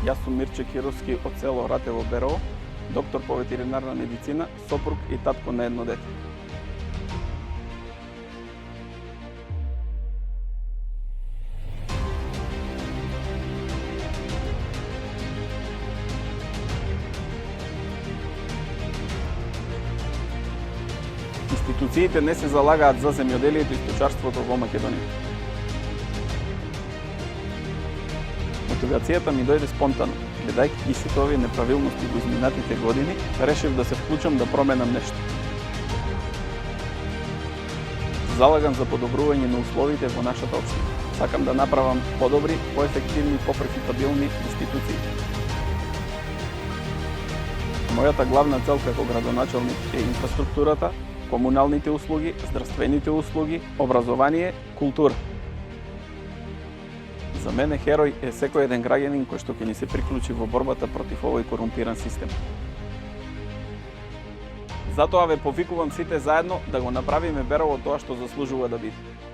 Јас сум Мирче Кировски од село Ратево, Берово, доктор по ветеринарна медицина, сопруг и татко на едно дете. Институциите не се залагаат за земјоделието и сточарството во Македонија. Мотивацијата ми дојде спонтано. Гледајќи ги сите овие неправилности во изминатите години, решив да се вклучам да променам нешто. Залагам за подобрување на условите во нашата општина. Сакам да направам подобри, поефективни, попрофитабилни институции. Мојата главна цел како градоначалник е инфраструктурата, комуналните услуги, здравствените услуги, образование, култура. За мене херој е секој еден граѓанин кој што ќе ни се приклучи во борбата против овој корумпиран систем. Затоа ве повикувам сите заедно да го направиме Берово тоа што заслужува да биде.